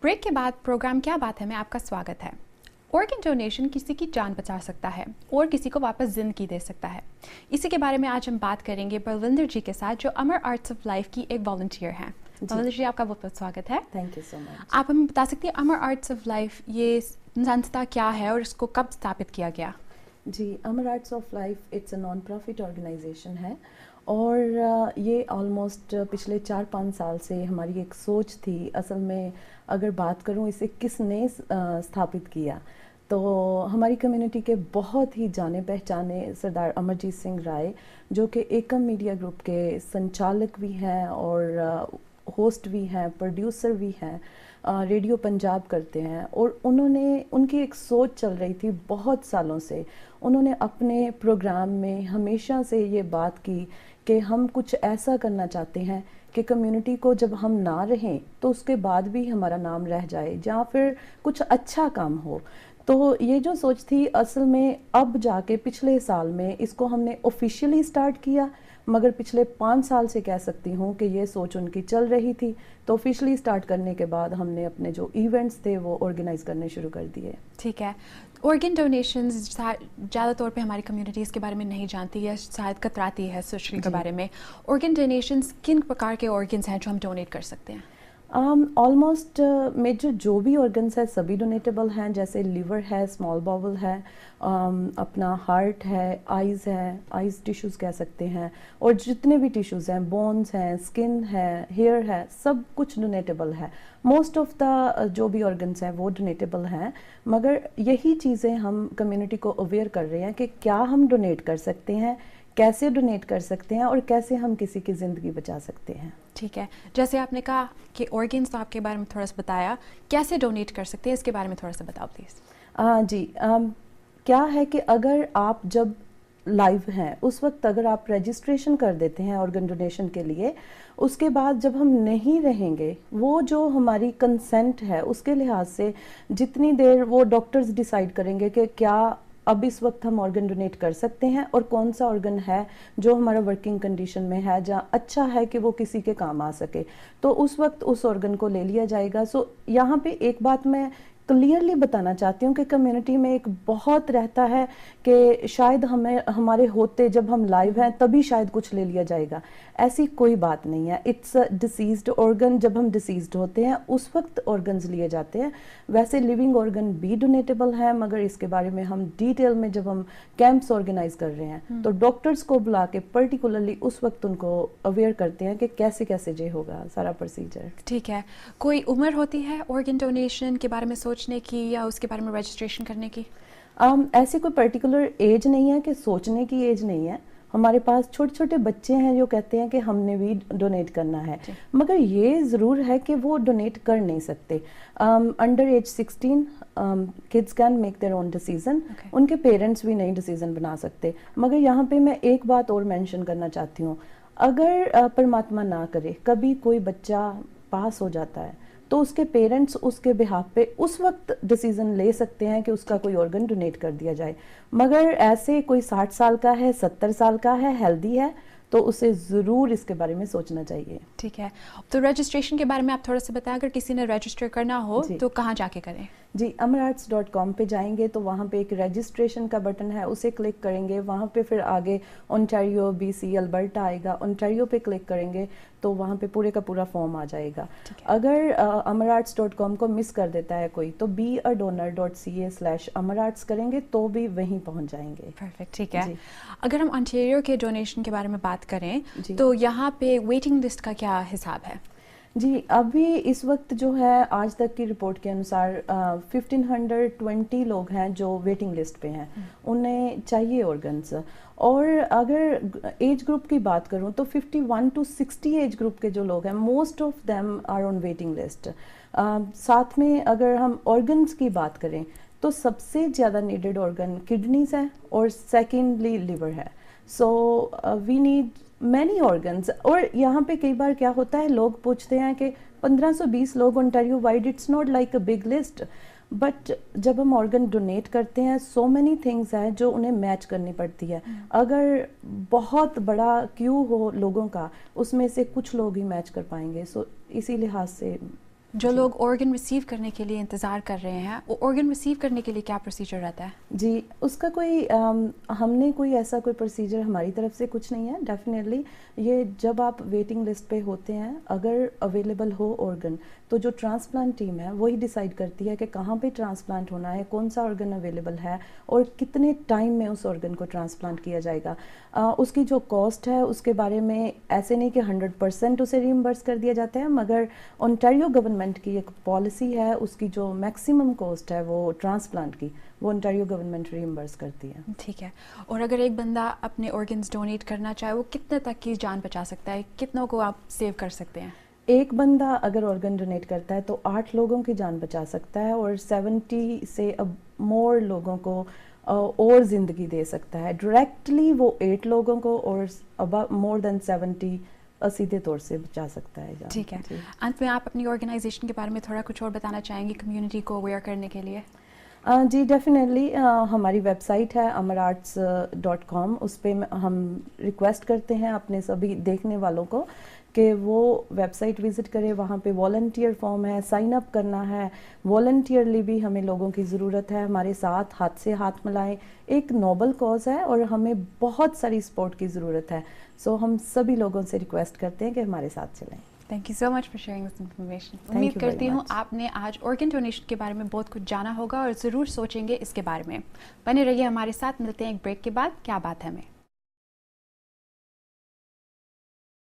Break के बाद programme क्या बात है में आपका स्वागत है। ऑर्गन डोनेशन किसी की जान बचा सकता है और किसी को वापस जिंदगी दे सकता है। इसी के बारे में आज हम बात करेंगे बलविंदर जी के साथ, जो अमर आर्ट्स ऑफ लाइफ की एक वॉलंटियर हैं। बलविंदर जी, आपका बहुत बहुत स्वागत है। Thank you so much. आप हमें बता सकती हैं अमर आर्ट्स ऑफ लाइफ ये संस्था क्या है और इसको कब स्थापित किया गया? जी, Amar arts of life it's a non profit organisation है और ये ऑलमोस्ट पिछले 4-5 साल से हमारी एक सोच थी। असल में अगर बात करूं इसे किसने स्थापित किया, तो हमारी कम्युनिटी के बहुत ही जाने पहचाने सरदार अमरजीत सिंह राय, जो कि एकम मीडिया ग्रुप के संचालक भी हैं और होस्ट भी हैं, प्रोड्यूसर भी हैं, रेडियो पंजाब करते हैं। और उनकी एक सोच चल रही थी बहुत सालों से। उन्होंने अपने प्रोग्राम में हमेशा से ये बात की कि हम कुछ ऐसा करना चाहते हैं कि कम्युनिटी को जब हम ना रहें तो उसके बाद भी हमारा नाम रह जाए, या फिर कुछ अच्छा काम हो। तो ये जो सोच थी, असल में अब जाके पिछले साल में इसको हमने ऑफिशियली स्टार्ट किया, मगर पिछले 5 साल से कह सकती हूँ कि ये सोच उनकी चल रही थी। तो ऑफिशियली स्टार्ट करने के बाद हमने अपने जो इवेंट्स थे वो ऑर्गेनाइज करने शुरू कर दिए। ठीक है। ऑर्गन डोनेशंस ज़्यादा तौर पे हमारी कम्युनिटीज़ के बारे में नहीं जानती या शायद कतराती है सोशल के बारे में। ऑर्गन डोनेशंस किन प्रकार के ऑर्गन्स हैं जो हम डोनेट कर सकते हैं? ऑलमोस्ट मेजर जो भी ऑर्गन्स है सभी डोनेटेबल हैं। जैसे लिवर है, स्मॉल बाउल है, अपना हार्ट है, आइज़ टिश्यूज़ कह सकते हैं, और जितने भी टिश्यूज़ हैं, बोन्स हैं, स्किन है, हेयर है, सब कुछ डोनेटेबल है। मोस्ट ऑफ द जो भी ऑर्गन्स हैं वो डोनेटेबल हैं, मगर यही चीज़ें हम कम्युनिटी को अवेयर कर रहे हैं कि क्या हम डोनेट कर सकते हैं, कैसे डोनेट कर सकते हैं और कैसे हम किसी की ज़िंदगी बचा सकते हैं। ठीक है। जैसे आपने कहा कि ऑर्गन्स, तो आपके बारे में थोड़ा सा बताया, कैसे डोनेट कर सकते हैं इसके बारे में थोड़ा सा बताओ प्लीज़। जी, क्या है कि अगर आप जब लाइव हैं उस वक्त अगर आप रजिस्ट्रेशन कर देते हैं ऑर्गन डोनेशन के लिए, उसके बाद जब हम नहीं रहेंगे, वो जो हमारी कंसेंट है उसके लिहाज से जितनी देर वो डॉक्टर्स डिसाइड करेंगे कि क्या अब इस वक्त हम ऑर्गन डोनेट कर सकते हैं और कौन सा ऑर्गन है जो हमारा वर्किंग कंडीशन में है, जहाँ अच्छा है कि वो किसी के काम आ सके, तो उस वक्त उस ऑर्गन को ले लिया जाएगा। सो यहाँ पे एक बात मैं क्लियरली बताना चाहती हूँ कि कम्युनिटी में एक बहुत रहता है कि शायद हमारे होते जब हम लाइव हैं तभी शायद कुछ ले लिया जाएगा। ऐसी कोई बात नहीं है। It's a deceased organ. जब हम डिसीज्ड होते हैं उस वक्त ऑर्गन्स लिए जाते हैं। वैसे लिविंग ऑर्गन भी डोनेटेबल हैं, मगर इसके बारे में हम डिटेल में जब हम कैंप्स ऑर्गेनाइज कर रहे हैं तो डॉक्टर्स को बुला के पर्टिकुलरली उस वक्त उनको अवेयर करते हैं कि कैसे कैसे जे होगा सारा प्रोसीजर। ठीक है। कोई उम्र होती है ऑर्गन डोनेशन के बारे में सोचने की या उसके बारे में रजिस्ट्रेशन करने की? ऐसी कोई पर्टिकुलर एज नहीं है कि सोचने की एज नहीं है। हमारे पास छोटे छोटे बच्चे हैं जो कहते हैं कि हमने भी डोनेट करना है, मगर ये ज़रूर है कि वो डोनेट कर नहीं सकते। Under as 16 kids can make their own decision. उनके पेरेंट्स भी नहीं डिसीजन बना सकते। मगर यहाँ पे मैं एक बात और मेंशन करना चाहती हूँ। अगर परमात्मा ना करे कभी कोई बच्चा पास हो जाता है तो उसके पेरेंट्स उसके बिहाफ पे उस वक्त डिसीजन ले सकते हैं कि उसका कोई ऑर्गन डोनेट कर दिया जाए। मगर ऐसे कोई 60 साल का है, 70 साल का है, हेल्दी है, तो उसे ज़रूर इसके बारे में सोचना चाहिए। ठीक है। तो रजिस्ट्रेशन के बारे में आप थोड़ा सा बताएं, अगर किसी ने रजिस्टर करना हो तो कहाँ जाके करें? जी, amararts.com पे जाएंगे तो वहाँ पे एक रजिस्ट्रेशन का बटन है, उसे क्लिक करेंगे। वहाँ पे फिर आगे ओंटारियो, BC, अल्बर्टा आएगा। ओंटारियो पे क्लिक करेंगे तो वहाँ पे पूरे का पूरा फॉर्म आ जाएगा। अगर amararts.com को मिस कर देता है कोई तो beadonor.ca/amararts करेंगे तो भी वहीं पहुँच जाएंगे। परफेक्ट, ठीक है। अगर हम ओंटारियो के डोनेशन के बारे में बात करें तो यहाँ पे वेटिंग लिस्ट का क्या हिसाब है? जी, अभी इस वक्त जो है आज तक की रिपोर्ट के अनुसार 1520 लोग हैं जो वेटिंग लिस्ट पे हैं। उन्हें चाहिए ऑर्गन्स। और अगर एज ग्रुप की बात करूं तो 51 to 60 एज ग्रुप के जो लोग हैं, most of them are on waiting list. साथ में अगर हम ऑर्गन्स की बात करें तो सबसे ज़्यादा नीडेड ऑर्गन किडनीज है और सेकेंडली लिवर है। So we need many organs. और यहाँ पे कई बार क्या होता है, लोग पूछते हैं कि 1520 लोग Ontario wide, it's not like a big list, but जब हम ऑर्गन डोनेट करते हैं सो मैनी थिंग्स हैं जो उन्हें मैच करनी पड़ती है। अगर बहुत बड़ा क्यू हो लोगों का, उसमें से कुछ लोग ही मैच कर पाएंगे। सो इसी लिहाज से جو لوگ آرگن ریسیو کرنے کے لیے انتظار کر رہے ہیں وہ آرگن ریسیو کرنے کے لیے کیا پروسیجر رہتا ہے؟ جی اس کا کوئی ہم نے کوئی ایسا کوئی پروسیجر ہماری طرف سے کچھ نہیں ہے. ڈیفینیٹلی یہ جب آپ ویٹنگ لسٹ پہ ہوتے ہیں اگر اویلیبل ہو آرگن تو جو ٹرانسپلانٹ ٹیم ہے وہی ڈیسائیڈ کرتی ہے کہ کہاں پہ ٹرانسپلانٹ ہونا ہے, کون سا آرگن اویلیبل ہے اور کتنے ٹائم میں اس آرگن کو ٹرانسپلانٹ کیا جائے گا. اس کی جو کاسٹ ہے اس کے بارے میں ایسے نہیں کہ 100% اسے ریمبرس کر دیا جاتا ہے, مگر اونٹاریو گورنمنٹ کی ایک پالیسی ہے, اس کی جو میکسیمم کاسٹ ہے وہ ٹرانسپلانٹ کی وہ اونٹاریو گورنمنٹ ریمبرس کرتی ہے. ٹھیک ہے. اور اگر ایک بندہ اپنے آرگنز ڈونیٹ کرنا چاہے وہ کتنے تک کی جان بچا سکتا ہے, کتنوں کو آپ سیو کر سکتے ہیں؟ ایک بندہ اگر آرگن ڈونیٹ کرتا ہے تو 8 لوگوں کی جان بچا سکتا ہے اور 70 سے اب مور لوگوں کو اور زندگی دے سکتا ہے. ڈائریکٹلی وہ 8 لوگوں کو اور اباؤٹ مور دین 70 سیدھے طور سے بچا سکتا ہے. ٹھیک ہے. انت میں آپ اپنی آرگنائزیشن کے بارے میں تھوڑا کچھ اور بتانا چاہیں گی کمیونٹی کو اویئر کرنے کے لیے؟ جی ڈیفینیٹلی ہماری ویب سائٹ ہے amararts.com. اس پہ ہم ریکویسٹ کرتے ہیں اپنے سبھی دیکھنے والوں کو کہ وہ ویب سائٹ وزٹ کرے. وہاں پہ والنٹیئر فارم ہے, سائن اپ کرنا ہے. والنٹیئرلی بھی ہمیں لوگوں کی ضرورت ہے, ہمارے ساتھ ہاتھ سے ہاتھ ملائیں. ایک نوبل کاز ہے اور ہمیں بہت ساری سپورٹ کی ضرورت ہے. سو ہم سبھی لوگوں سے ریکویسٹ کرتے ہیں کہ ہمارے ساتھ چلیں. Thank you so much for sharing this information. امید کرتی ہوں آپ نے آج آرگن ڈونیشن کے بارے میں بہت کچھ جانا ہوگا اور ضرور سوچیں گے اس کے بارے میں. بنے رہیے ہمارے ساتھ, ملتے ہیں ایک بریک کے بعد. کیا بات ہے میں